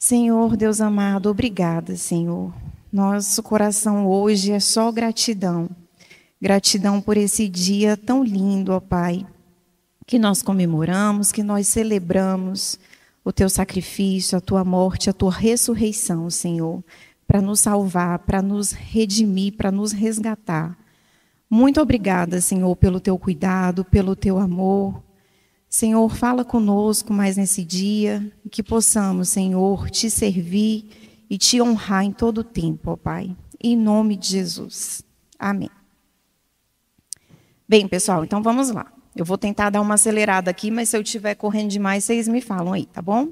Senhor, Deus amado, obrigada, Senhor. Nosso coração hoje é só gratidão. Gratidão por esse dia tão lindo, ó Pai, que nós comemoramos, que nós celebramos o Teu sacrifício, a Tua morte, a Tua ressurreição, Senhor, para nos salvar, para nos redimir, para nos resgatar. Muito obrigada, Senhor, pelo Teu cuidado, pelo Teu amor. Senhor, fala conosco mais nesse dia, e que possamos, Senhor, Te servir e Te honrar em todo o tempo, ó Pai. Em nome de Jesus. Amém. Bem, pessoal, então vamos lá. Eu vou tentar dar uma acelerada aqui, mas se eu estiver correndo demais, vocês me falam aí, tá bom?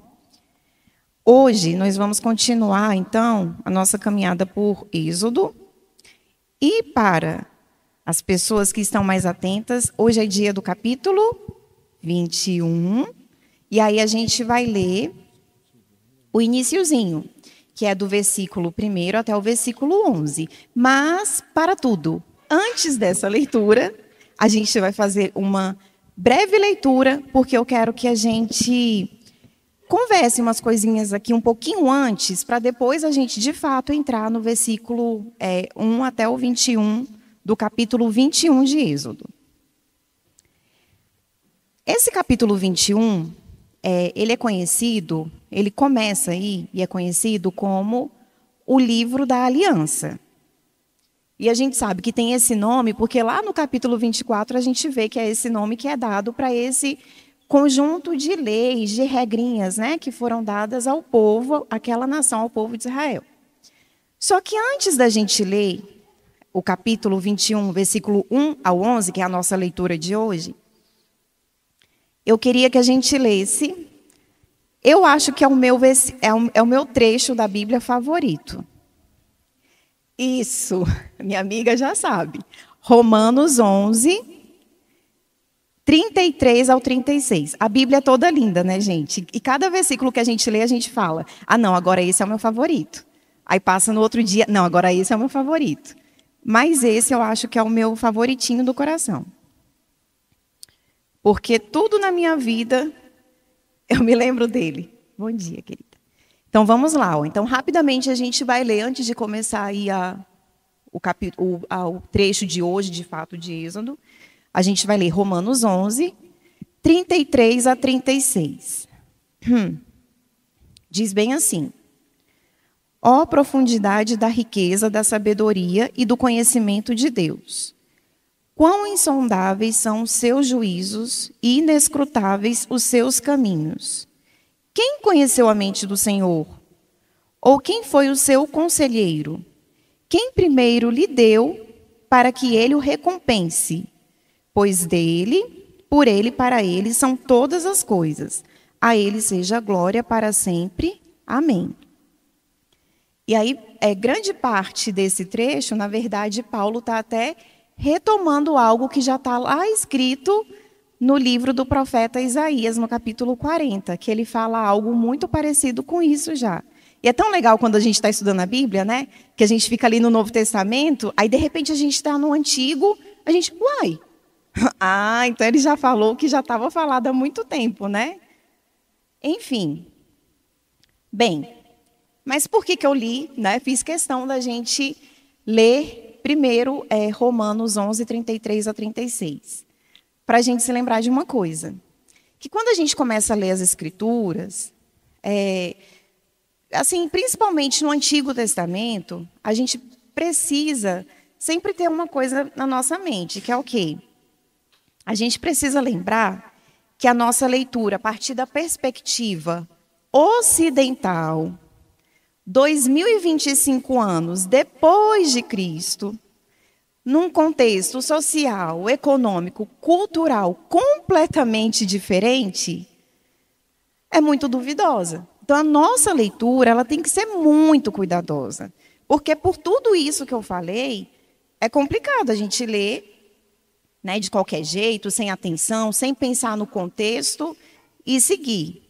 Hoje nós vamos continuar, então, a nossa caminhada por Êxodo. E para as pessoas que estão mais atentas, hoje é dia do capítulo 21. E aí a gente vai ler o iniciozinho, que é do versículo 1 até o versículo 11. Mas, para tudo, antes dessa leitura, a gente vai fazer uma breve leitura, porque eu quero que a gente converse umas coisinhas aqui um pouquinho antes, para depois a gente, de fato, entrar no versículo 1 até o 21, do capítulo 21 de Êxodo. Esse capítulo 21, ele é conhecido, ele começa aí e é conhecido como o livro da aliança. E a gente sabe que tem esse nome porque lá no capítulo 24 a gente vê que é esse nome que é dado para esse conjunto de leis, de regrinhas, né, que foram dadas ao povo, àquela nação, ao povo de Israel. Só que antes da gente ler o capítulo 21, versículo 1 ao 11, que é a nossa leitura de hoje, eu queria que a gente lesse, eu acho que é o meu trecho da Bíblia favorito. Isso, minha amiga já sabe. Romanos 11, 33 ao 36. A Bíblia é toda linda, né, gente? E cada versículo que a gente lê, a gente fala, não, agora esse é o meu favorito. Aí passa no outro dia, não, agora esse é o meu favorito. Mas esse eu acho que é o meu favoritinho do coração. Porque tudo na minha vida, eu me lembro dele. Bom dia, querida. Então, vamos lá. Então, rapidamente, a gente vai ler, antes de começar aí o trecho de hoje, de fato, de Êxodo, a gente vai ler Romanos 11, 33 a 36. Diz bem assim: ó profundidade da riqueza, da sabedoria e do conhecimento de Deus! Quão insondáveis são os seus juízos e inescrutáveis os seus caminhos! Quem conheceu a mente do Senhor? Ou quem foi o seu conselheiro? Quem primeiro lhe deu para que ele o recompense? Pois dele, por ele e para ele são todas as coisas. A ele seja a glória para sempre. Amém. E aí, grande parte desse trecho, na verdade, Paulo está até retomando algo que já está lá escrito no livro do profeta Isaías, no capítulo 40, que ele fala algo muito parecido com isso já. E é tão legal quando a gente está estudando a Bíblia, né? Que a gente fica ali no Novo Testamento, aí de repente a gente está no Antigo, a gente, uai, então ele já falou que já estava falado há muito tempo, né? Enfim. Bem, mas por que eu li, né? Fiz questão da gente ler primeiro Romanos 11, 33 a 36. Para a gente se lembrar de uma coisa, que quando a gente começa a ler as Escrituras, assim, principalmente no Antigo Testamento, a gente precisa sempre ter uma coisa na nossa mente, que é o quê? A gente precisa lembrar que a nossa leitura, a partir da perspectiva ocidental, 2025 anos depois de Cristo, num contexto social, econômico, cultural completamente diferente, é muito duvidosa. Então, a nossa leitura ela tem que ser muito cuidadosa. Porque por tudo isso que eu falei, é complicado a gente ler, né, de qualquer jeito, sem atenção, sem pensar no contexto e seguir.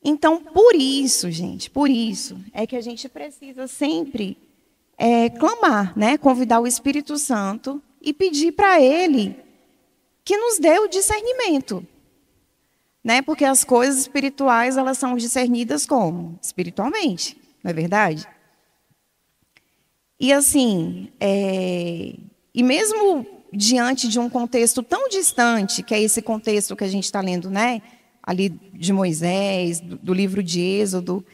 Então, por isso, gente, por isso é que a gente precisa sempre clamar, né? Convidar o Espírito Santo e pedir para Ele que nos dê o discernimento. né? Porque as coisas espirituais, elas são discernidas como? Espiritualmente, não é verdade? E assim, e mesmo diante de um contexto tão distante, que é esse contexto que a gente está lendo, né? Ali de Moisés, do livro de Êxodo,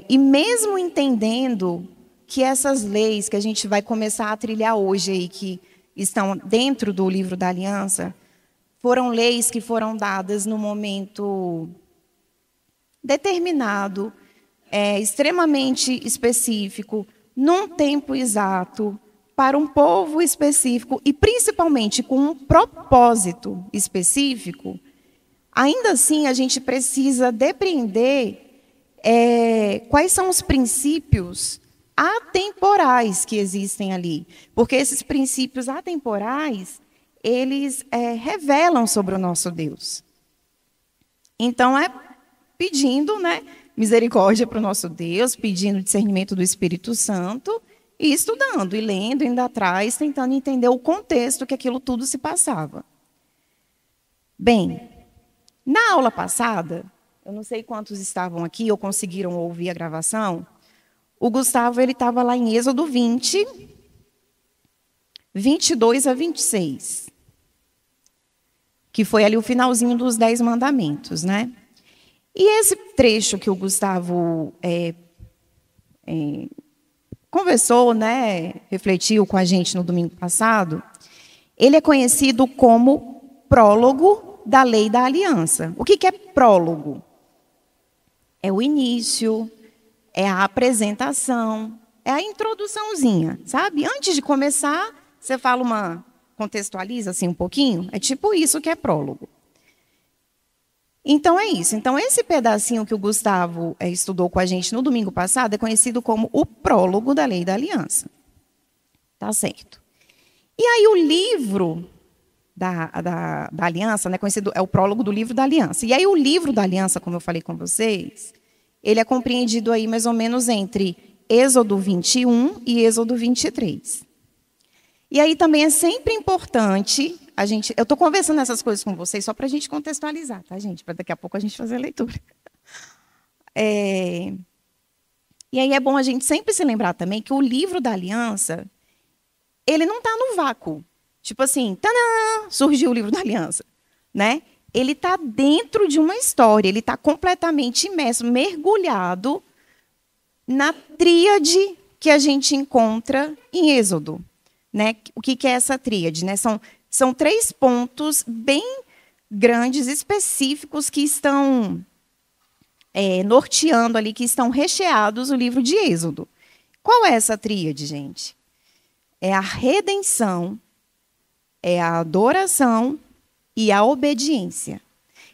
e mesmo entendendo que essas leis que a gente vai começar a trilhar hoje aí, que estão dentro do livro da Aliança, foram leis que foram dadas no momento determinado, extremamente específico, num tempo exato, para um povo específico e principalmente com um propósito específico. Ainda assim, a gente precisa depreender quais são os princípios atemporais que existem ali. Porque esses princípios atemporais, eles revelam sobre o nosso Deus. Então, pedindo, né, misericórdia para o nosso Deus, pedindo discernimento do Espírito Santo, e estudando, e lendo, indo atrás, tentando entender o contexto que aquilo tudo se passava. Bem, na aula passada, eu não sei quantos estavam aqui ou conseguiram ouvir a gravação, o Gustavo estava lá em Êxodo 20, 22 a 26, que foi ali o finalzinho dos 10 mandamentos, né? E esse trecho que o Gustavo conversou, né, refletiu com a gente no domingo passado, ele é conhecido como prólogo da lei da aliança. O que é prólogo? É o início, é a apresentação, é a introduçãozinha, sabe? Antes de começar, você fala contextualiza assim um pouquinho, é tipo isso que é prólogo. Então é isso. Então esse pedacinho que o Gustavo estudou com a gente no domingo passado é conhecido como o prólogo da lei da aliança. Tá certo. E aí o livro da aliança, né, conhecido, é o prólogo do livro da aliança. E aí o livro da aliança, como eu falei com vocês, ele é compreendido aí mais ou menos entre Êxodo 21 e Êxodo 23. E aí também é sempre importante eu estou conversando essas coisas com vocês só para a gente contextualizar, tá, gente? Para daqui a pouco a gente fazer a leitura. E aí é bom a gente sempre se lembrar também que o livro da aliança, ele não está no vácuo. Tipo assim, tadã, surgiu o livro da aliança, né? Ele está dentro de uma história, ele está completamente imerso, mergulhado na tríade que a gente encontra em Êxodo. Né? O que é essa tríade? Né? São 3 pontos bem grandes, específicos, que estão norteando ali, que estão recheados o livro de Êxodo. Qual é essa tríade, gente? É a redenção, é a adoração e a obediência.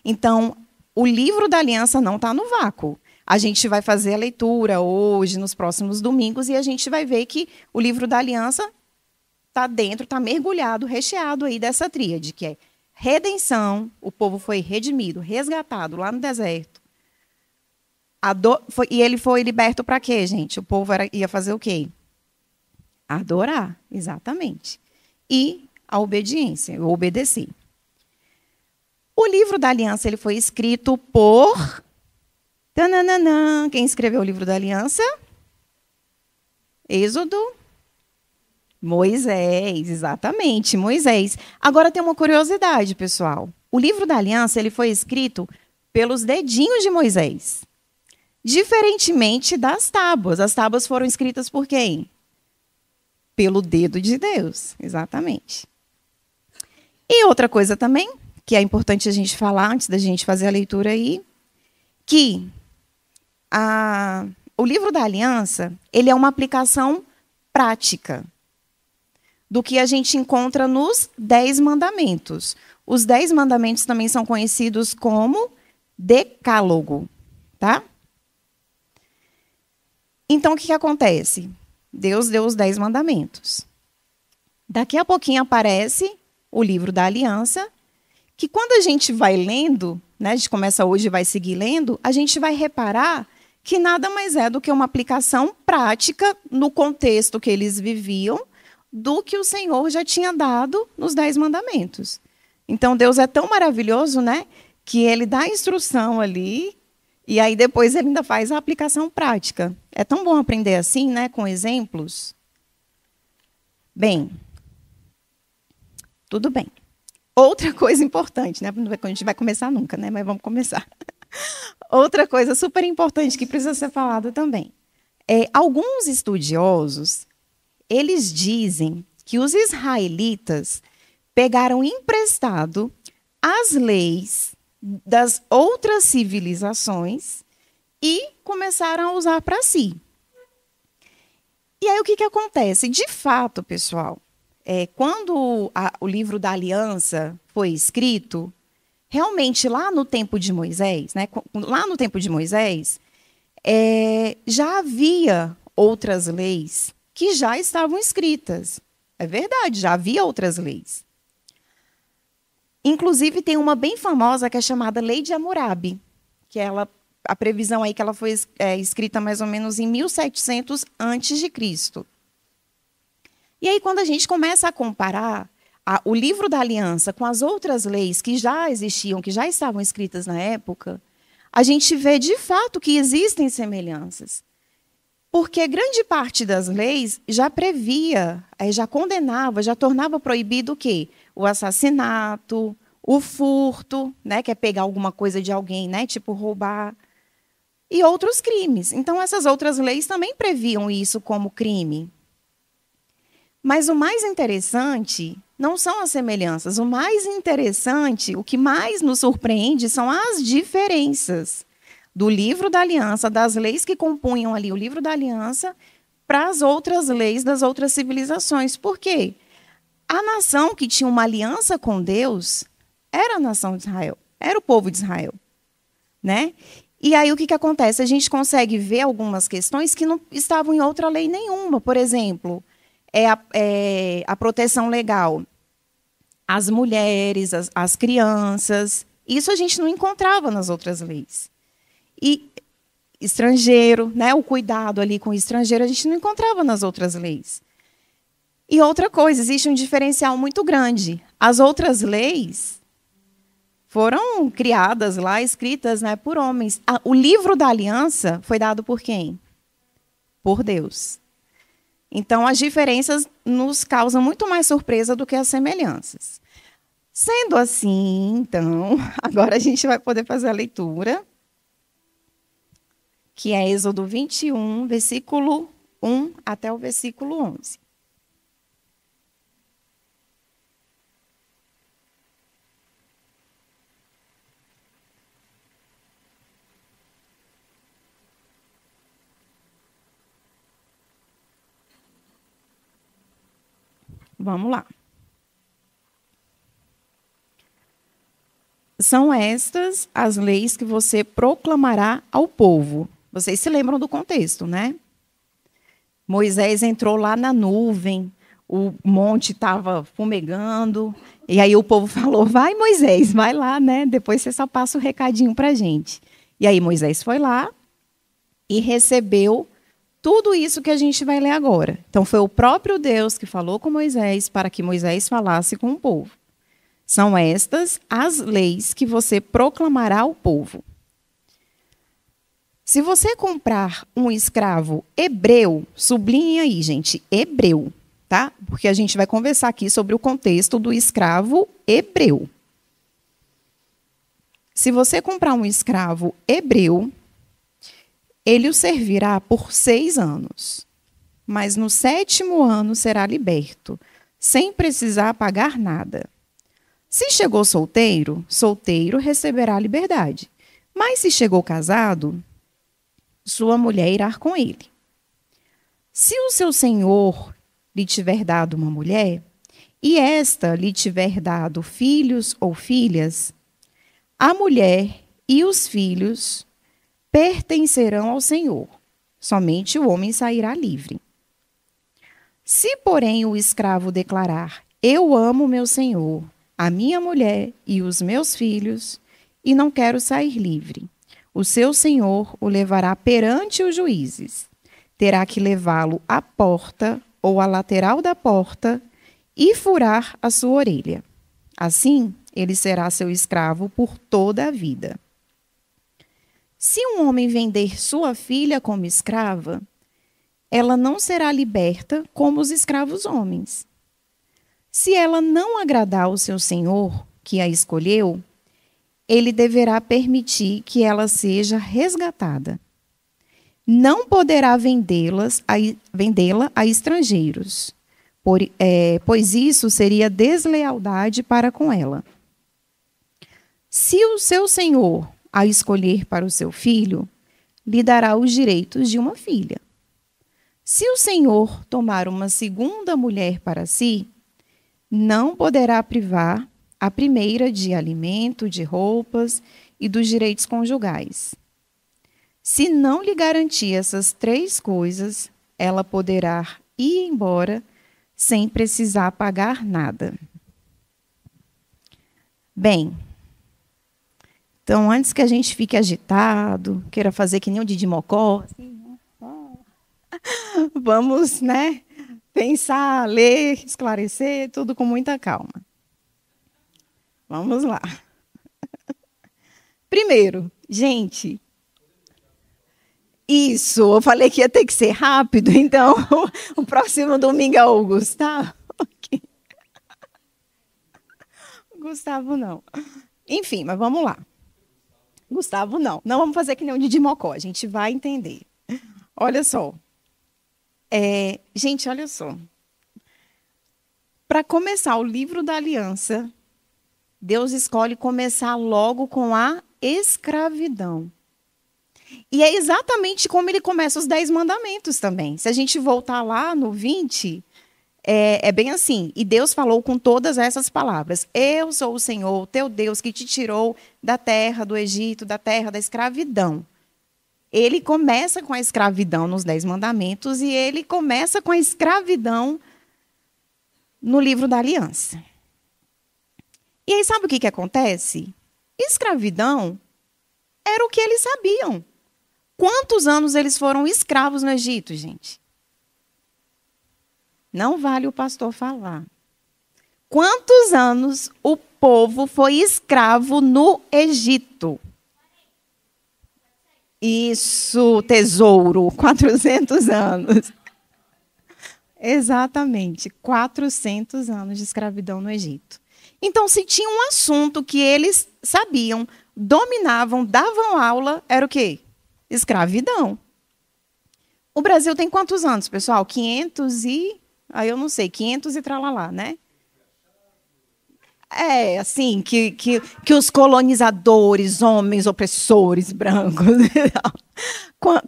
Então, o livro da aliança não está no vácuo. A gente vai fazer a leitura hoje, nos próximos domingos, e a gente vai ver que o livro da aliança está dentro, está mergulhado, recheado aí dessa tríade, que é redenção, o povo foi redimido, resgatado lá no deserto. E ele foi liberto para quê, gente? O povo ia fazer o quê? Adorar, exatamente. E a obediência, obedecer. O livro da aliança ele foi escrito por... Tananana, quem escreveu o livro da aliança? Êxodo... Moisés, exatamente, Moisés. Agora tem uma curiosidade, pessoal. O livro da aliança ele foi escrito pelos dedinhos de Moisés. Diferentemente das tábuas. As tábuas foram escritas por quem? Pelo dedo de Deus, exatamente. E outra coisa também, que é importante a gente falar antes da gente fazer a leitura aí, que o livro da aliança ele é uma aplicação prática do que a gente encontra nos 10 mandamentos. Os 10 mandamentos também são conhecidos como decálogo, tá? Então, o que acontece? Deus deu os 10 mandamentos. Daqui a pouquinho aparece o livro da aliança, que quando a gente vai lendo, né, a gente começa hoje e vai seguir lendo, a gente vai reparar que nada mais é do que uma aplicação prática no contexto que eles viviam, do que o Senhor já tinha dado nos 10 mandamentos. Então, Deus é tão maravilhoso, né, que ele dá a instrução ali e aí depois ele ainda faz a aplicação prática. É tão bom aprender assim, né, com exemplos. Bem, tudo bem. Outra coisa importante, né? A gente vai começar nunca, né? Mas vamos começar. Outra coisa super importante que precisa ser falada também. Alguns estudiosos, eles dizem que os israelitas pegaram emprestado as leis das outras civilizações e começaram a usar para si. E aí o que acontece? De fato, pessoal, quando o livro da Aliança foi escrito, realmente lá no tempo de Moisés, né, lá no tempo de Moisés, já havia outras leis que já estavam escritas. É verdade, já havia outras leis. Inclusive, tem uma bem famosa que é chamada Lei de Hammurabi, que a previsão aí que ela foi escrita mais ou menos em 1700 a.C. E aí, quando a gente começa a comparar o livro da Aliança com as outras leis que já existiam, que já estavam escritas na época, a gente vê de fato que existem semelhanças. Porque grande parte das leis já previa, já condenava, já tornava proibido o quê? O assassinato, o furto, né, que é pegar alguma coisa de alguém, né, tipo roubar, e outros crimes. Então, essas outras leis também previam isso como crime. Mas o mais interessante não são as semelhanças. O mais interessante, o que mais nos surpreende, são as diferenças do livro da Aliança, das leis que compunham ali o livro da Aliança, para as outras leis das outras civilizações. Por quê? A nação que tinha uma aliança com Deus era a nação de Israel, era o povo de Israel, né? E aí o que acontece? A gente consegue ver algumas questões que não estavam em outra lei nenhuma. Por exemplo, a proteção legal às mulheres, às crianças. Isso a gente não encontrava nas outras leis. E estrangeiro, né, o cuidado ali com o estrangeiro, a gente não encontrava nas outras leis. E outra coisa, existe um diferencial muito grande. As outras leis foram criadas lá, escritas, né, por homens. O livro da Aliança foi dado por quem? Por Deus. Então, as diferenças nos causam muito mais surpresa do que as semelhanças. Sendo assim, então, agora a gente vai poder fazer a leitura, que é Êxodo 21, versículo 1 até o versículo 11. Vamos lá. São estas as leis que você proclamará ao povo. Vocês se lembram do contexto, né? Moisés entrou lá na nuvem, o monte estava fumegando, e aí o povo falou, vai Moisés, vai lá, né? Depois você só passa o recadinho para a gente. E aí Moisés foi lá e recebeu tudo isso que a gente vai ler agora. Então, foi o próprio Deus que falou com Moisés para que Moisés falasse com o povo. São estas as leis que você proclamará ao povo. Se você comprar um escravo hebreu, sublinhe aí, gente, hebreu, tá? Porque a gente vai conversar aqui sobre o contexto do escravo hebreu. Se você comprar um escravo hebreu, ele o servirá por 6 anos, mas no 7º ano será liberto, sem precisar pagar nada. Se chegou solteiro, solteiro receberá liberdade. Mas se chegou casado, sua mulher irá com ele. Se o seu senhor lhe tiver dado uma mulher, e esta lhe tiver dado filhos ou filhas, a mulher e os filhos pertencerão ao Senhor. Somente o homem sairá livre. Se, porém, o escravo declarar, eu amo meu senhor, a minha mulher e os meus filhos, e não quero sair livre, o seu senhor o levará perante os juízes. Terá que levá-lo à porta ou à lateral da porta e furar a sua orelha. Assim, ele será seu escravo por toda a vida. Se um homem vender sua filha como escrava, ela não será liberta como os escravos homens. Se ela não agradar ao seu senhor, que a escolheu, ele deverá permitir que ela seja resgatada. Não poderá vendê-la a estrangeiros, pois isso seria deslealdade para com ela. Se o seu senhor a escolher para o seu filho, lhe dará os direitos de uma filha. Se o senhor tomar uma segunda mulher para si, não poderá privar a primeira de alimento, de roupas e dos direitos conjugais. Se não lhe garantir essas 3 coisas, ela poderá ir embora sem precisar pagar nada. Bem, então antes que a gente fique agitado, queira fazer que nem o Didi Mocó, assim, vamos, né, pensar, ler, esclarecer, tudo com muita calma. Vamos lá. Primeiro, gente, isso, eu falei que ia ter que ser rápido, então o próximo domingo é o Gustavo. Okay. Gustavo não. Enfim, mas vamos lá. Gustavo não. Não vamos fazer que nem o Didi Mocó, a gente vai entender. Olha só. Gente, olha só. Para começar o livro da aliança, Deus escolhe começar logo com a escravidão. E é exatamente como ele começa os 10 mandamentos também. Se a gente voltar lá no 20, é bem assim. E Deus falou com todas essas palavras. Eu sou o Senhor, teu Deus, que te tirou da terra do Egito, da terra da escravidão. Ele começa com a escravidão nos 10 mandamentos e ele começa com a escravidão no livro da aliança. E aí sabe o que acontece? Escravidão era o que eles sabiam. Quantos anos eles foram escravos no Egito, gente? Não vale o pastor falar. Quantos anos o povo foi escravo no Egito? Isso, tesouro, 400 anos. Exatamente, 400 anos de escravidão no Egito. Então, se tinha um assunto que eles sabiam, dominavam, davam aula, era o quê? Escravidão. O Brasil tem quantos anos, pessoal? 500 e... Aí eu não sei, 500 e tralalá, né? Assim, que os colonizadores, homens opressores, brancos...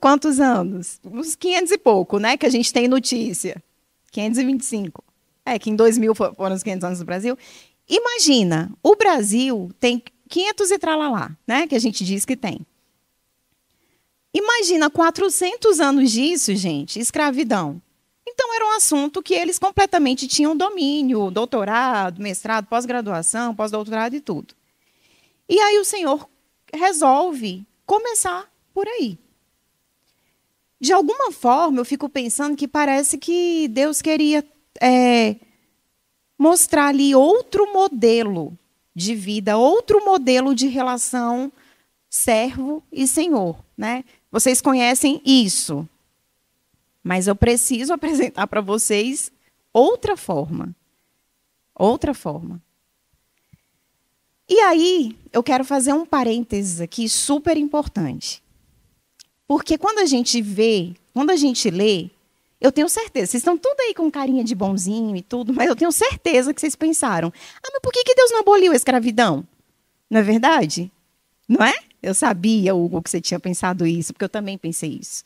Quantos anos? Uns 500 e pouco, né? Que a gente tem notícia. 525. Que em 2000 foram os 500 anos do Brasil. Imagina, o Brasil tem 500 e tralalá, né? Que a gente diz que tem. Imagina 400 anos disso, gente, escravidão. Então, era um assunto que eles completamente tinham domínio, doutorado, mestrado, pós-graduação, pós-doutorado e tudo. E aí o Senhor resolve começar por aí. De alguma forma, eu fico pensando que parece que Deus queria mostrar ali outro modelo de vida, outro modelo de relação servo e senhor, né? Vocês conhecem isso, mas eu preciso apresentar para vocês outra forma. Outra forma. E aí, eu quero fazer um parênteses aqui super importante. Porque quando a gente vê, quando a gente lê, eu tenho certeza, vocês estão tudo aí com carinha de bonzinho e tudo, mas eu tenho certeza que vocês pensaram, mas por que Deus não aboliu a escravidão? Não é verdade? Não é? Eu sabia, Hugo, que você tinha pensado isso, porque eu também pensei isso.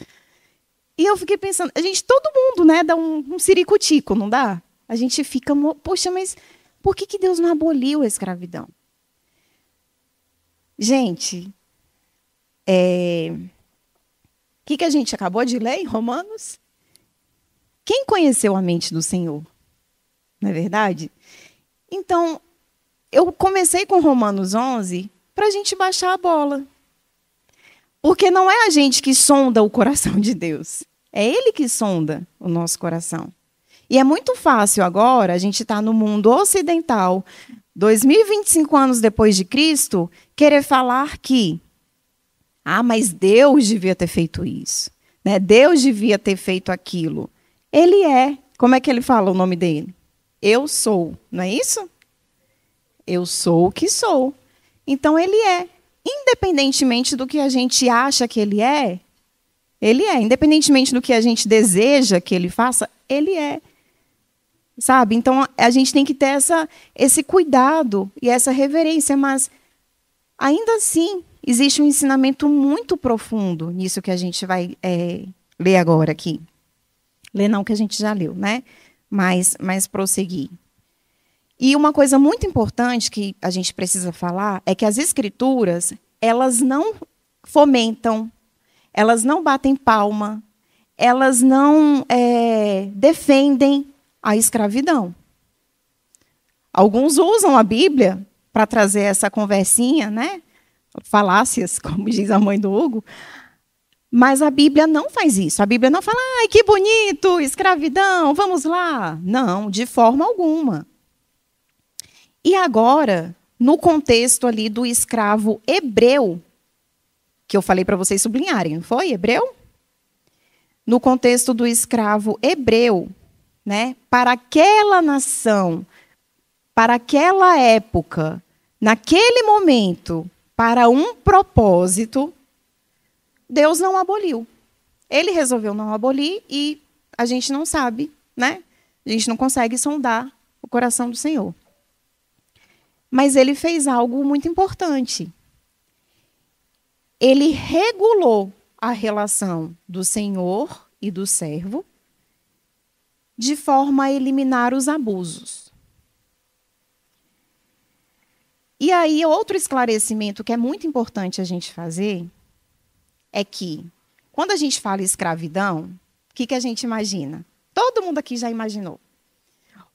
E eu fiquei pensando, todo mundo, né, dá um ciricutico, não dá? A gente fica, poxa, mas por que Deus não aboliu a escravidão? Gente, o que a gente acabou de ler em Romanos? Quem conheceu a mente do Senhor? Não é verdade? Então, eu comecei com Romanos 11 para a gente baixar a bola. Porque não é a gente que sonda o coração de Deus. É Ele que sonda o nosso coração. E é muito fácil agora, a gente está no mundo ocidental, 2025 anos depois de Cristo, querer falar que, mas Deus devia ter feito isso, né? Deus devia ter feito aquilo. Ele é, como é que ele fala o nome dele? Eu sou, não é isso? Eu sou o que sou. Então ele é. Independentemente do que a gente acha que ele é. Independentemente do que a gente deseja que ele faça, ele é. Sabe? Então a gente tem que ter esse cuidado e essa reverência, mas ainda assim existe um ensinamento muito profundo nisso que a gente vai ler agora aqui. Ler não, que a gente já leu, né? Mas prosseguir. E uma coisa muito importante que a gente precisa falar é que as escrituras, elas não fomentam, elas não batem palma, elas não defendem a escravidão. Alguns usam a Bíblia para trazer essa conversinha, né? Falácias, como diz a mãe do Hugo. Mas a Bíblia não faz isso. A Bíblia não fala, ai, que bonito, escravidão, vamos lá. Não, de forma alguma. E agora, no contexto ali do escravo hebreu, que eu falei para vocês sublinharem, não foi? Hebreu? No contexto do escravo hebreu, né, para aquela nação, para aquela época, naquele momento, para um propósito, Deus não aboliu. Ele resolveu não abolir e a gente não sabe, né? A gente não consegue sondar o coração do Senhor. Mas ele fez algo muito importante. Ele regulou a relação do senhor e do servo de forma a eliminar os abusos. E aí, outro esclarecimento que é muito importante a gente fazer é que, quando a gente fala escravidão, o que a gente imagina? Todo mundo aqui já imaginou.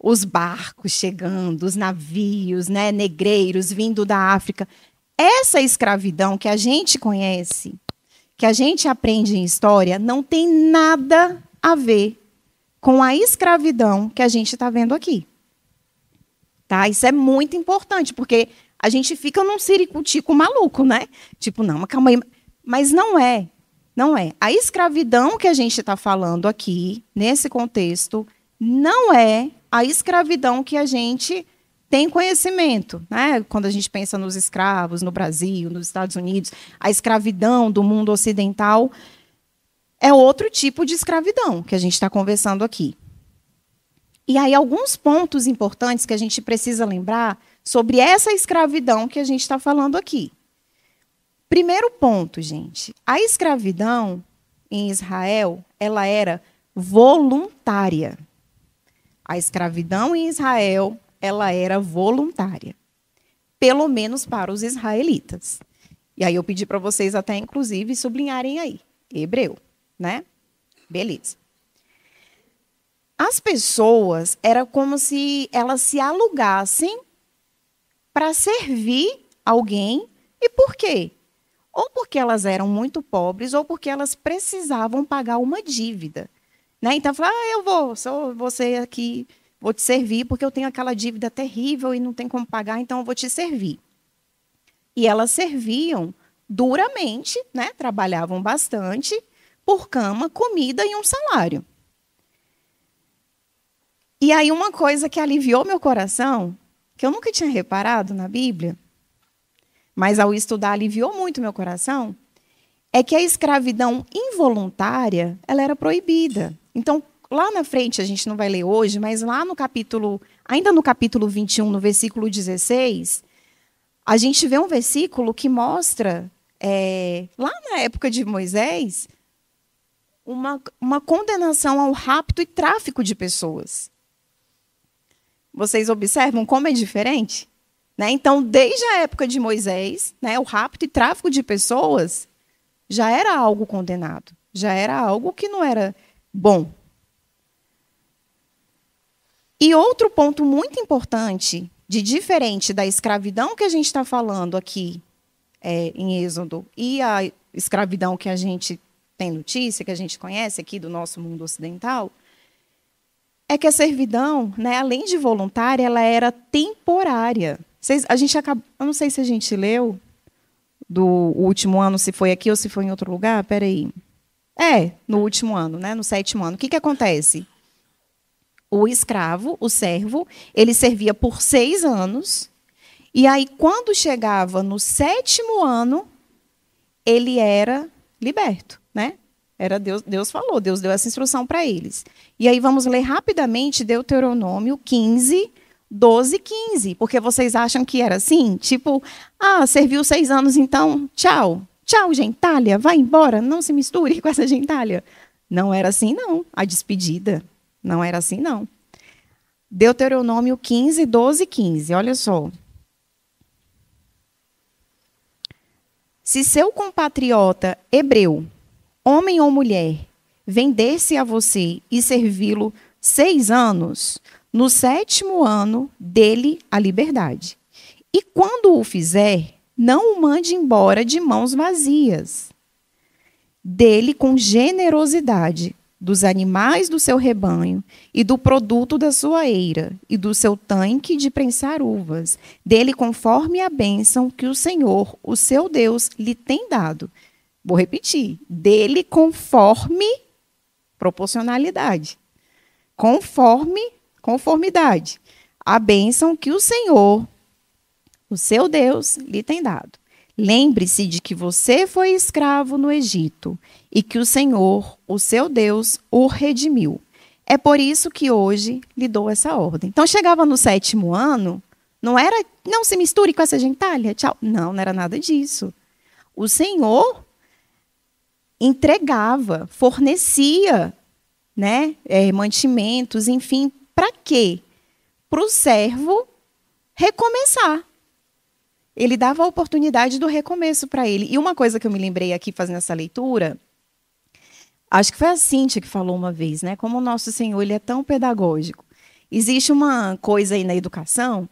Os barcos chegando, os navios, né, negreiros vindo da África. Essa escravidão que a gente conhece, que a gente aprende em história, não tem nada a ver com a escravidão que a gente está vendo aqui. Tá? Isso é muito importante, porque a gente fica num ciricutico maluco, né? Tipo, não, mas calma aí. Mas não é. Não é. A escravidão que a gente está falando aqui, nesse contexto, não é a escravidão que a gente tem conhecimento, né? Quando a gente pensa nos escravos no Brasil, nos Estados Unidos, a escravidão do mundo ocidental é outro tipo de escravidão que a gente está conversando aqui. E aí, alguns pontos importantes que a gente precisa lembrar sobre essa escravidão que a gente está falando aqui. Primeiro ponto, gente. A escravidão em Israel, ela era voluntária. A escravidão em Israel, ela era voluntária. Pelo menos para os israelitas. E aí eu pedi para vocês até, inclusive, sublinharem aí. Hebreu, né? Beleza. As pessoas, era como se elas se alugassem para servir alguém. E por quê? Ou porque elas eram muito pobres, ou porque elas precisavam pagar uma dívida. Né? Então, eu vou você aqui, vou te servir, porque eu tenho aquela dívida terrível e não tem como pagar, então eu vou te servir. E elas serviam duramente, né? Trabalhavam bastante, por cama, comida e um salário. E aí uma coisa que aliviou meu coração, que eu nunca tinha reparado na Bíblia, mas ao estudar aliviou muito meu coração, é que a escravidão involuntária, ela era proibida. Então, lá na frente, a gente não vai ler hoje, mas lá no capítulo, ainda no capítulo 21, no versículo 16, a gente vê um versículo que mostra, lá na época de Moisés, uma condenação ao rapto e tráfico de pessoas. Vocês observam como é diferente? Né? Então, desde a época de Moisés, né, o rapto e tráfico de pessoas já era algo condenado, já era algo que não era bom. E outro ponto muito importante, de diferente da escravidão que a gente está falando aqui em Êxodo e a escravidão que a gente tem notícia, que a gente conhece aqui do nosso mundo ocidental, é que a servidão, né, além de voluntária, ela era temporária. Eu não sei se a gente leu do último ano, se foi aqui ou se foi em outro lugar. Peraí. No último ano, né, no 7º ano. O que acontece? O escravo, o servo, ele servia por 6 anos. E aí, quando chegava no 7º ano, ele era liberto, né? Era Deus falou, Deus deu essa instrução para eles. E aí vamos ler rapidamente Deuteronômio 15, 12, 15. Porque vocês acham que era assim? Tipo, serviu 6 anos, então tchau. Tchau, gentalha, vai embora, não se misture com essa gentalha. Não era assim, não. A despedida não era assim, não. Deuteronômio 15, 12, 15. Olha só. Se seu compatriota hebreu, homem ou mulher, vender-se a você e servi-lo 6 anos, no 7º ano dele a liberdade. E quando o fizer, não o mande embora de mãos vazias. Dele com generosidade dos animais do seu rebanho e do produto da sua eira e do seu tanque de prensar uvas. Dele conforme a bênção que o Senhor, o seu Deus, lhe tem dado. Vou repetir. Dele conforme proporcionalidade. Conformidade. A bênção que o Senhor, o seu Deus, lhe tem dado. Lembre-se de que você foi escravo no Egito e que o Senhor, o seu Deus, o redimiu. É por isso que hoje lhe dou essa ordem. Então, chegava no 7º ano, não se misture com essa gentalha, tchau. Não era nada disso. O Senhor entregava, fornecia, né, mantimentos, enfim, para quê? Para o servo recomeçar. Ele dava a oportunidade do recomeço para ele. E uma coisa que eu me lembrei aqui fazendo essa leitura, acho que foi a Cíntia que falou uma vez, né? Como o nosso Senhor ele é tão pedagógico. Existe uma coisa aí na educação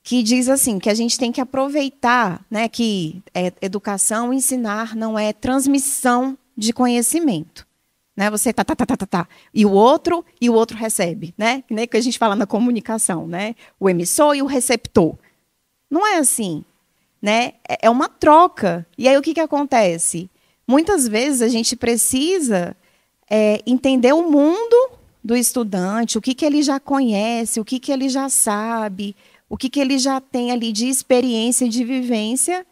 que diz assim, que a gente tem que aproveitar, né, que educação, ensinar não é transmissão de conhecimento. Né? Você tá. E o outro recebe, né? Que a gente fala na comunicação, né? O emissor e o receptor. Não é assim, né? É uma troca. E aí o que acontece? Muitas vezes a gente precisa entender o mundo do estudante, o que ele já conhece, o que ele já sabe, o que ele já tem ali de experiência, de vivência,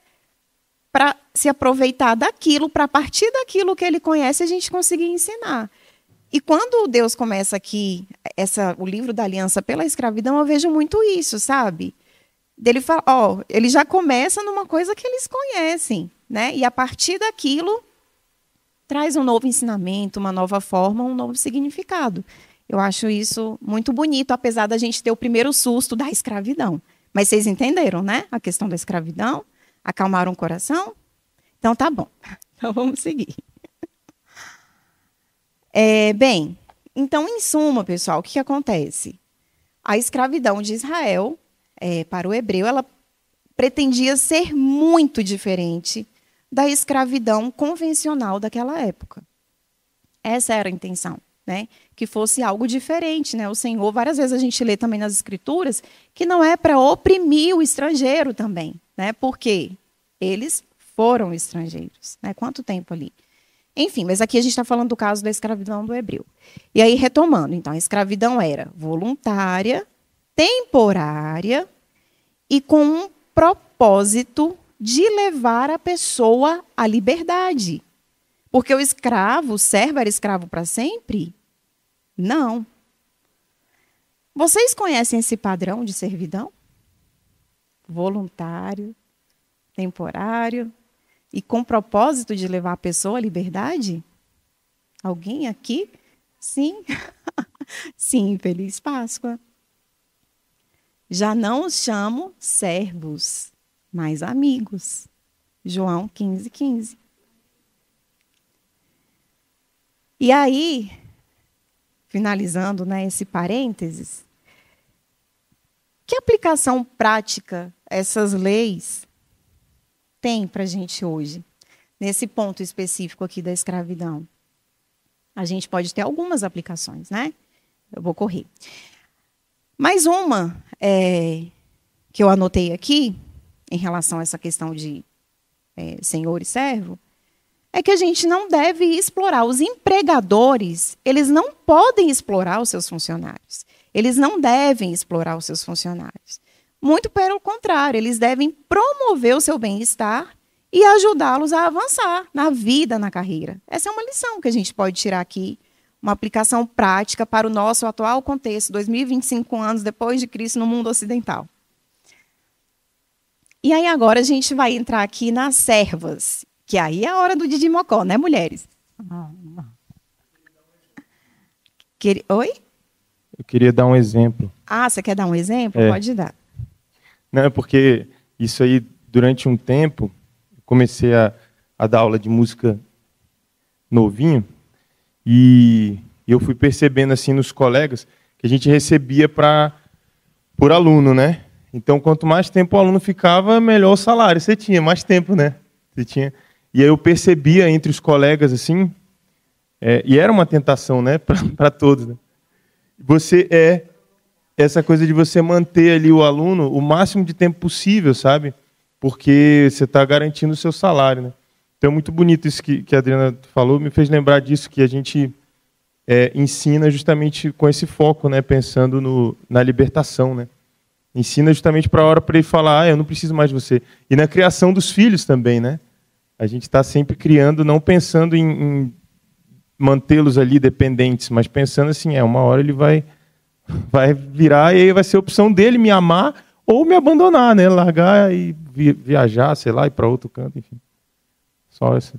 para se aproveitar daquilo, para a partir daquilo que ele conhece, a gente conseguir ensinar. E quando Deus começa aqui, o livro da aliança pela escravidão, eu vejo muito isso, sabe? Dele fala, ele já começa numa coisa que eles conhecem, né? E a partir daquilo traz um novo ensinamento, uma nova forma, um novo significado. Eu acho isso muito bonito, apesar da gente ter o primeiro susto da escravidão. Mas vocês entenderam, né? A questão da escravidão? Acalmaram o coração? Então tá bom. Então vamos seguir. Bem, então em suma, pessoal, o que acontece? A escravidão de Israel para o hebreu, ela pretendia ser muito diferente da escravidão convencional daquela época. Essa era a intenção, né? Que fosse algo diferente, né? O Senhor, várias vezes a gente lê também nas Escrituras, que não é para oprimir o estrangeiro também, né? Porque eles foram estrangeiros, né? Quanto tempo ali? Enfim, mas aqui a gente está falando do caso da escravidão do hebreu. E aí, retomando, então, a escravidão era voluntária, temporária e com um propósito de levar a pessoa à liberdade. Porque o servo era escravo para sempre? Não. Vocês conhecem esse padrão de servidão? Voluntário, temporário e com propósito de levar a pessoa à liberdade? Alguém aqui? Sim. Sim, feliz Páscoa. Já não os chamo servos, mas amigos. João 15, 15. E aí, finalizando, né, esse parênteses, que aplicação prática essas leis têm para a gente hoje, nesse ponto específico aqui da escravidão? A gente pode ter algumas aplicações, né? eu vou correr. Mais uma que eu anotei aqui, em relação a essa questão de senhor e servo, é que a gente não deve explorar. Os empregadores, eles não podem explorar os seus funcionários. Eles não devem explorar os seus funcionários. Muito pelo contrário, eles devem promover o seu bem-estar e ajudá-los a avançar na vida, na carreira. Essa é uma lição que a gente pode tirar aqui, uma aplicação prática para o nosso atual contexto, 2025 anos depois de Cristo no mundo ocidental. E aí agora a gente vai entrar aqui nas servas, que aí é a hora do Didi Mocó, né, mulheres? Oi? Eu queria dar um exemplo. Ah, você quer dar um exemplo? Pode dar. Não, é porque isso aí, durante um tempo, comecei a dar aula de música novinho, e eu fui percebendo assim nos colegas que a gente recebia por aluno, né? Então, quanto mais tempo o aluno ficava, melhor o salário. Você tinha mais tempo, né? Você tinha. E aí eu percebia entre os colegas assim, e era uma tentação, né, para todos, né? Essa coisa de você manter ali o aluno o máximo de tempo possível, sabe? Porque você está garantindo o seu salário, né? Então, é muito bonito isso que a Adriana falou, me fez lembrar disso, que a gente ensina justamente com esse foco, né? Pensando na libertação, né? Ensina justamente para a hora para ele falar, eu não preciso mais de você. E na criação dos filhos também, né? A gente está sempre criando, não pensando em mantê-los ali dependentes, mas pensando assim, uma hora ele vai virar e aí vai ser a opção dele me amar ou me abandonar, né? Largar e viajar, sei lá, ir para outro canto, enfim. Só essa.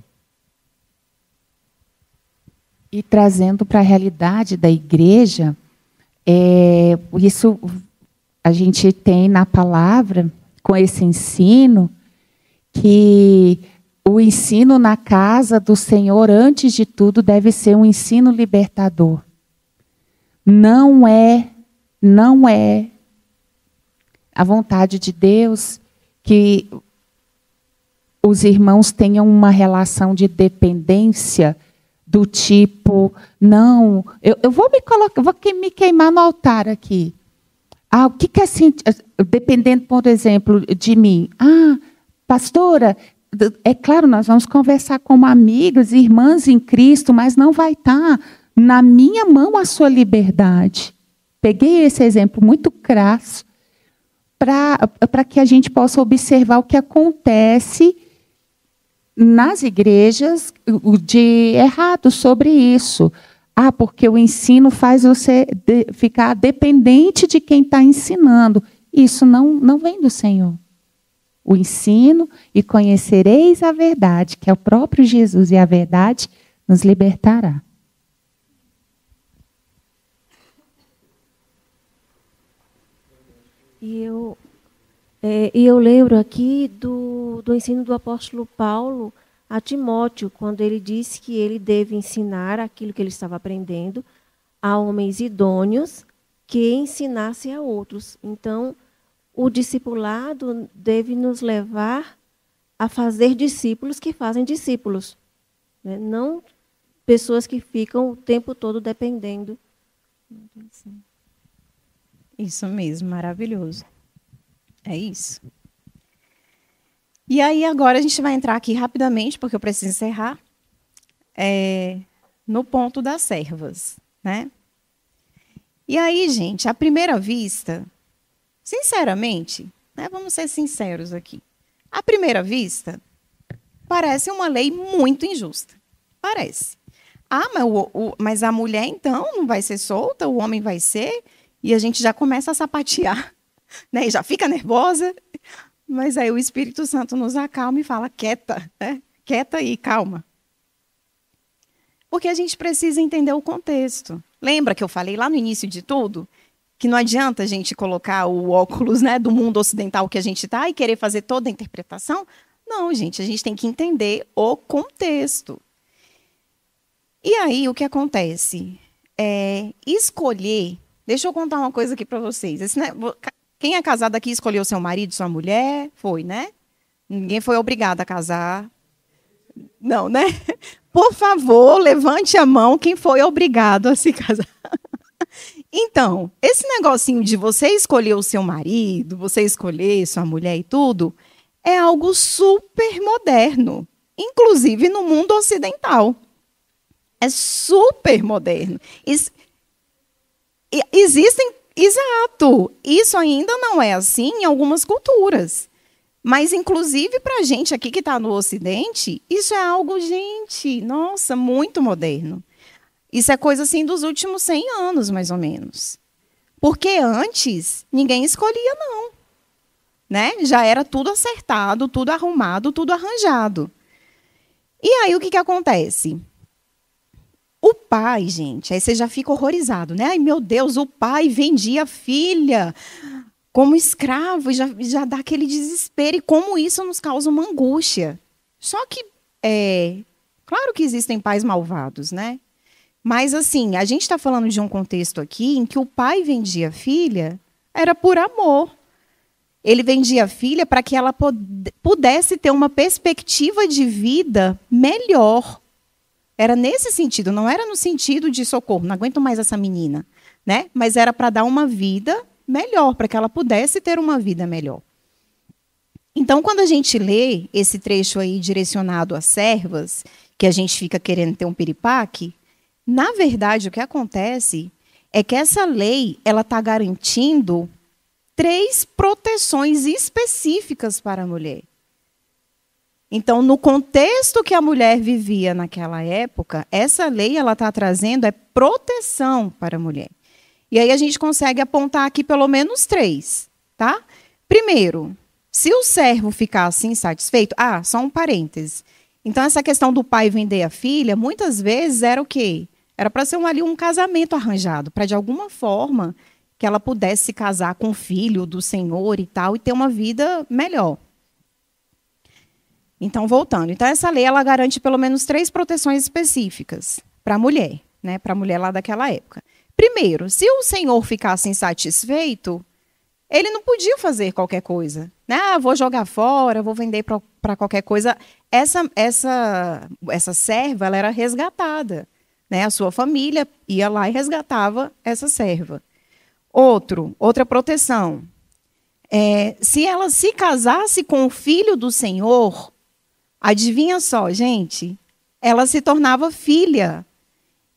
E trazendo para a realidade da igreja, isso a gente tem na palavra, com esse ensino, que o ensino na casa do Senhor, antes de tudo, deve ser um ensino libertador. Não é a vontade de Deus que os irmãos tenham uma relação de dependência do tipo, não, eu vou me queimar no altar aqui. O que é assim, dependendo, por exemplo, de mim? Pastora, é claro, nós vamos conversar como amigos, irmãs em Cristo, mas não vai estar na minha mão a sua liberdade. Peguei esse exemplo muito crasso para que a gente possa observar o que acontece nas igrejas de errado sobre isso. Porque o ensino faz você ficar dependente de quem está ensinando. Isso não vem do Senhor. O ensino, e conhecereis a verdade, que é o próprio Jesus, e a verdade nos libertará. E eu lembro aqui do ensino do apóstolo Paulo a Timóteo, quando ele disse que ele deve ensinar aquilo que ele estava aprendendo a homens idôneos que ensinassem a outros. Então, o discipulado deve nos levar a fazer discípulos que fazem discípulos, né? Não pessoas que ficam o tempo todo dependendo. Isso mesmo, maravilhoso. É isso. E aí agora a gente vai entrar aqui rapidamente, porque eu preciso encerrar, no ponto das servas, né? E aí, gente, à primeira vista, sinceramente, né, vamos ser sinceros aqui, à primeira vista, parece uma lei muito injusta. Parece. Mas a mulher, então, não vai ser solta, o homem vai ser, e a gente já começa a sapatear, né, e já fica nervosa. Mas aí o Espírito Santo nos acalma e fala, quieta, né? Quieta aí, calma. Porque a gente precisa entender o contexto. Lembra que eu falei lá no início de tudo? Que não adianta a gente colocar o óculos, né, do mundo ocidental que a gente está e querer fazer toda a interpretação. Não, gente, a gente tem que entender o contexto. E aí, o que acontece? Escolher... Deixa eu contar uma coisa aqui para vocês. Quem é casado aqui escolheu seu marido, sua mulher? Foi, né? Ninguém foi obrigado a casar. Não, né? Por favor, levante a mão quem foi obrigado a se casar. Então, esse negocinho de você escolher o seu marido, você escolher sua mulher e tudo, é algo super moderno, inclusive no mundo ocidental. É super moderno. Existem, exato, isso ainda não é assim em algumas culturas. Mas, inclusive, para a gente aqui que está no Ocidente, isso é algo, gente, nossa, muito moderno. Isso é coisa assim dos últimos 100 anos, mais ou menos. Porque antes, ninguém escolhia, não. Né? Já era tudo acertado, tudo arrumado, tudo arranjado. E aí, o que acontece? O pai, gente, aí você já fica horrorizado, né? Ai, meu Deus, o pai vendia a filha como escravo, já dá aquele desespero. E como isso nos causa uma angústia. Só que, claro que existem pais malvados, né? Mas, assim, a gente está falando de um contexto aqui em que o pai vendia a filha, era por amor. Ele vendia a filha para que ela pudesse ter uma perspectiva de vida melhor. Era nesse sentido, não era no sentido de socorro, não aguento mais essa menina, né? Mas era para dar uma vida melhor, para que ela pudesse ter uma vida melhor. Então, quando a gente lê esse trecho aí direcionado às servas, que a gente fica querendo ter um piripaque, na verdade, o que acontece é que essa lei ela está garantindo 3 proteções específicas para a mulher. Então, no contexto que a mulher vivia naquela época, essa lei ela está trazendo proteção para a mulher. E aí a gente consegue apontar aqui pelo menos 3, tá? Primeiro, se o servo ficasse insatisfeito... só um parêntese. Então, essa questão do pai vender a filha, muitas vezes era o quê? Era para ser um casamento arranjado, para de alguma forma que ela pudesse se casar com o filho do Senhor e tal, e ter uma vida melhor. Então, voltando. Então, essa lei ela garante pelo menos 3 proteções específicas para a mulher, né? Para a mulher lá daquela época. Primeiro, se o senhor ficasse insatisfeito, ele não podia fazer qualquer coisa. Né? Vou jogar fora, vou vender para qualquer coisa. Essa serva ela era resgatada. Né? A sua família ia lá e resgatava essa serva. Outra proteção. Se ela se casasse com o filho do Senhor, adivinha só, gente, ela se tornava filha.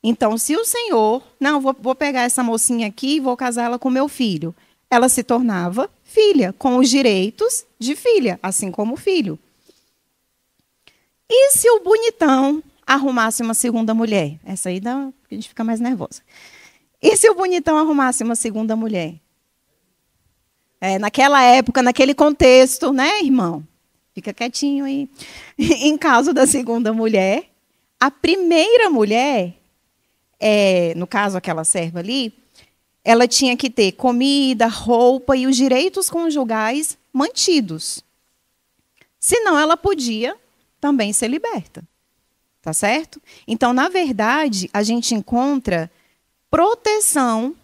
Então, se o Senhor, vou pegar essa mocinha aqui e vou casar ela com meu filho, ela se tornava filha, com os direitos de filha, assim como o filho. E se o bonitão arrumasse uma segunda mulher? Essa aí a gente fica mais nervosa. E se o bonitão arrumasse uma segunda mulher? Naquela época, naquele contexto, né, irmão? Fica quietinho aí. Em caso da segunda mulher, a primeira mulher, no caso aquela serva ali, ela tinha que ter comida, roupa e os direitos conjugais mantidos. Senão ela podia também ser liberta. Tá certo? Então, na verdade, a gente encontra proteção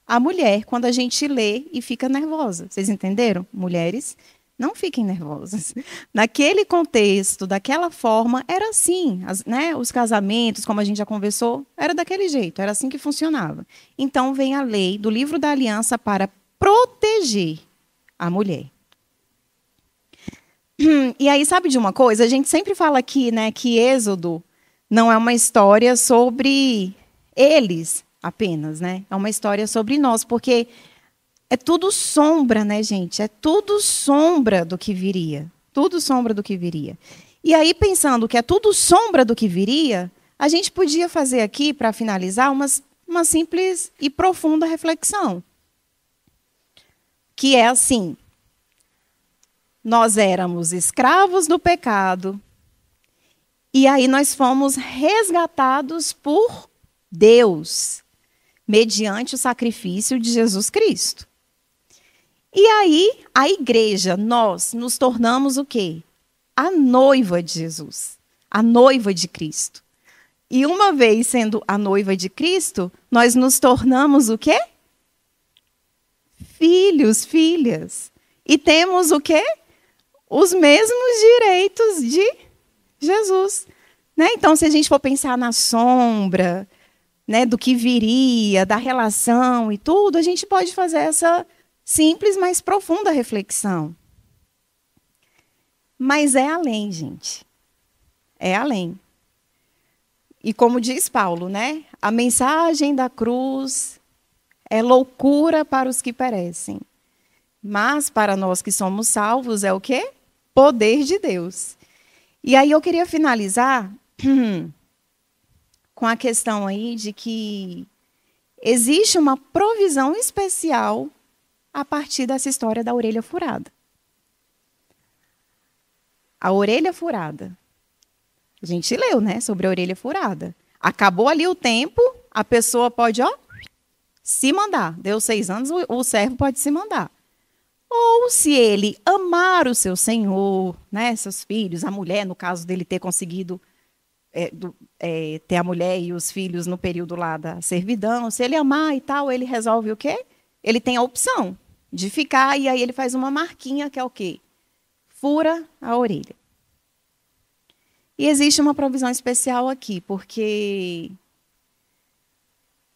à mulher quando a gente lê e fica nervosa. Vocês entenderam? Mulheres, não fiquem nervosas. Naquele contexto, daquela forma, era assim. Né? Os casamentos, como a gente já conversou, era daquele jeito, era assim que funcionava. Então, vem a lei do livro da aliança para proteger a mulher. E aí, sabe de uma coisa? A gente sempre fala aqui, né, que Êxodo não é uma história sobre eles apenas, né? É uma história sobre nós, porque é tudo sombra, né, gente? É tudo sombra do que viria. Tudo sombra do que viria. E aí, pensando que é tudo sombra do que viria, a gente podia fazer aqui, para finalizar, uma simples e profunda reflexão. Que é assim: nós éramos escravos do pecado, e aí nós fomos resgatados por Deus, mediante o sacrifício de Jesus Cristo. E aí, a igreja, nós nos tornamos o quê? A noiva de Jesus, a noiva de Cristo. E uma vez sendo a noiva de Cristo, nós nos tornamos o quê? Filhos, filhas. E temos o quê? Os mesmos direitos de Jesus. Né? Então, se a gente for pensar na sombra, né, do que viria, da relação e tudo, a gente pode fazer essa simples, mas profunda reflexão. Mas é além, gente. É além. E como diz Paulo, né? A mensagem da cruz é loucura para os que perecem. Mas para nós que somos salvos é o quê? Poder de Deus. E aí eu queria finalizar com a questão aí de que existe uma provisão especial a partir dessa história da orelha furada. A orelha furada. A gente leu, né, sobre a orelha furada. Acabou ali o tempo, a pessoa pode, se mandar. Deu 6 anos, o servo pode se mandar. Ou se ele amar o seu senhor, né, seus filhos, a mulher, no caso dele ter conseguido ter a mulher e os filhos no período lá da servidão, se ele amar e tal, ele resolve o quê? Ele tem a opção de ficar, e aí ele faz uma marquinha que é o quê? Fura a orelha. E existe uma provisão especial aqui, porque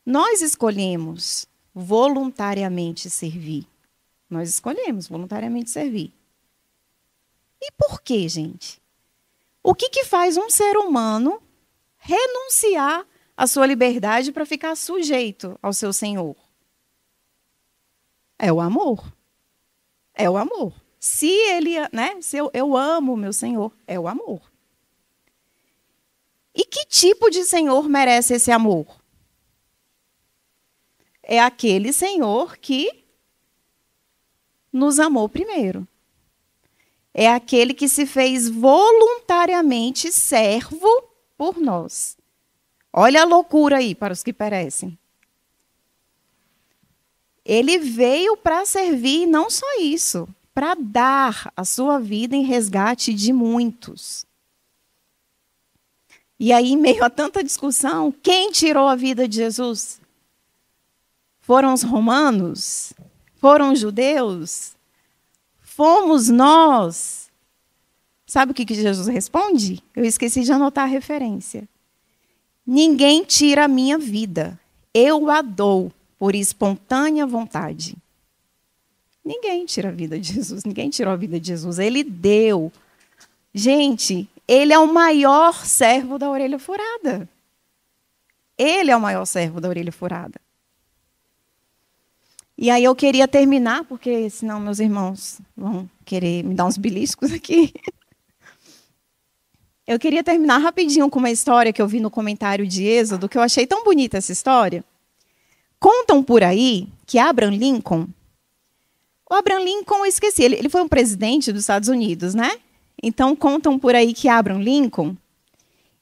nós escolhemos voluntariamente servir. Nós escolhemos voluntariamente servir. E por quê, gente? O que faz um ser humano renunciar à sua liberdade para ficar sujeito ao seu Senhor? É o amor. É o amor. Se ele, né, se eu amo o meu Senhor, é o amor. E que tipo de Senhor merece esse amor? É aquele Senhor que nos amou primeiro. É aquele que se fez voluntariamente servo por nós. Olha a loucura aí para os que perecem. Ele veio para servir, e não só isso, para dar a sua vida em resgate de muitos. E aí, em meio a tanta discussão, quem tirou a vida de Jesus? Foram os romanos? Foram os judeus? Fomos nós? Sabe o que Jesus responde? Eu esqueci de anotar a referência. Ninguém tira a minha vida. Eu a dou por espontânea vontade. Ninguém tira a vida de Jesus. Ninguém tirou a vida de Jesus. Ele deu. Gente, ele é o maior servo da orelha furada. Ele é o maior servo da orelha furada. E aí eu queria terminar, porque senão meus irmãos vão querer me dar uns beliscos aqui. Eu queria terminar rapidinho com uma história que eu vi no comentário de Êxodo, que eu achei tão bonita essa história. Contam por aí que Abraham Lincoln... O Abraham Lincoln, eu esqueci, ele foi um presidente dos Estados Unidos, né? Então, contam por aí que Abraham Lincoln,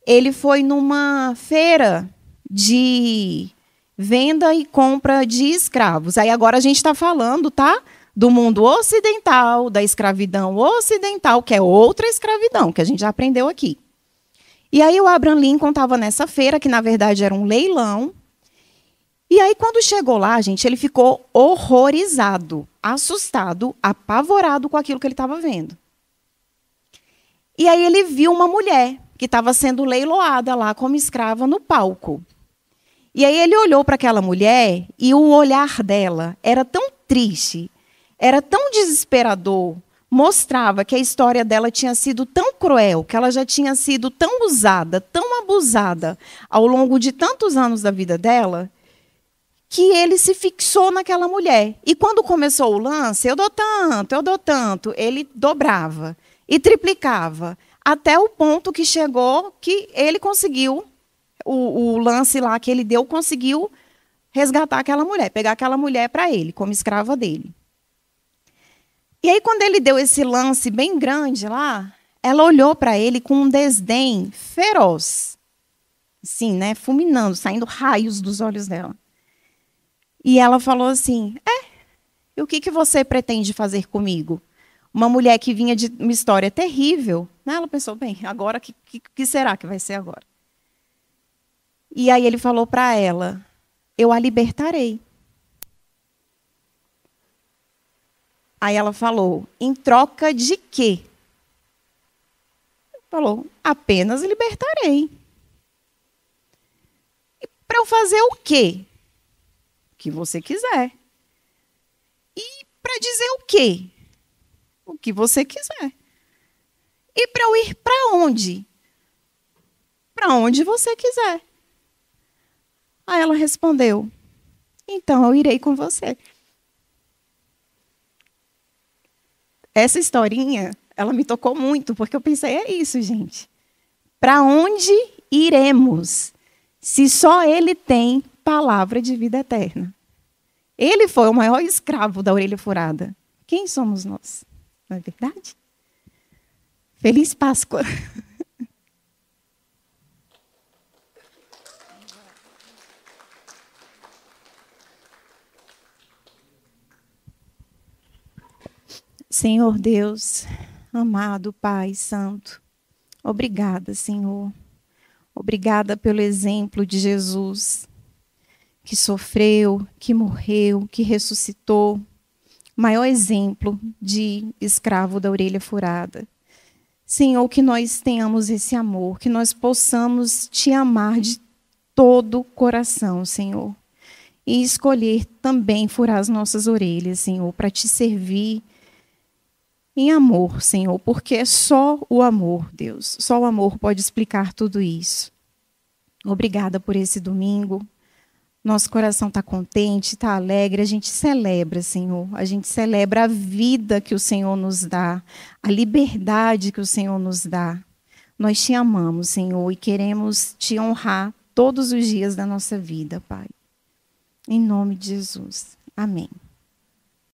ele foi numa feira de venda e compra de escravos. Aí agora a gente está falando, tá? Do mundo ocidental, da escravidão ocidental, que é outra escravidão, que a gente já aprendeu aqui. E aí o Abraham Lincoln estava nessa feira, que na verdade era um leilão. E aí quando chegou lá, gente, ele ficou horrorizado, assustado, apavorado com aquilo que ele estava vendo. E aí ele viu uma mulher que estava sendo leiloada lá como escrava no palco. E aí ele olhou para aquela mulher e o olhar dela era tão triste, era tão desesperador, mostrava que a história dela tinha sido tão cruel, que ela já tinha sido tão usada, tão abusada ao longo de tantos anos da vida dela, que ele se fixou naquela mulher. E quando começou o lance, eu dou tanto, ele dobrava e triplicava, até o ponto que chegou que ele conseguiu, o lance lá que ele deu, conseguiu resgatar aquela mulher, pegar aquela mulher para ele, como escrava dele. E aí, quando ele deu esse lance bem grande lá, ela olhou para ele com um desdém feroz. Assim, né, fulminando, saindo raios dos olhos dela. E ela falou assim, e o que você pretende fazer comigo? Uma mulher que vinha de uma história terrível, né? Ela pensou, bem, agora, que será que vai ser agora? E aí ele falou para ela, eu a libertarei. Aí ela falou, em troca de quê? Falou, apenas libertarei. E para eu fazer o quê? O que você quiser. E para dizer o quê? O que você quiser. E para eu ir para onde? Para onde você quiser. Aí ela respondeu: então eu irei com você. Essa historinha, ela me tocou muito, porque eu pensei, é isso, gente. Para onde iremos, se só Ele tem palavra de vida eterna? Ele foi o maior escravo da orelha furada. Quem somos nós? Não é verdade? Feliz Páscoa! Senhor Deus, amado Pai Santo, obrigada, Senhor. Obrigada pelo exemplo de Jesus, que sofreu, que morreu, que ressuscitou. Maior exemplo de escravo da orelha furada. Senhor, que nós tenhamos esse amor, que nós possamos te amar de todo o coração, Senhor. E escolher também furar as nossas orelhas, Senhor, para te servir em amor, Senhor, porque é só o amor, Deus. Só o amor pode explicar tudo isso. Obrigada por esse domingo. Nosso coração está contente, está alegre. A gente celebra, Senhor. A gente celebra a vida que o Senhor nos dá, a liberdade que o Senhor nos dá. Nós te amamos, Senhor, e queremos te honrar todos os dias da nossa vida, Pai. Em nome de Jesus. Amém.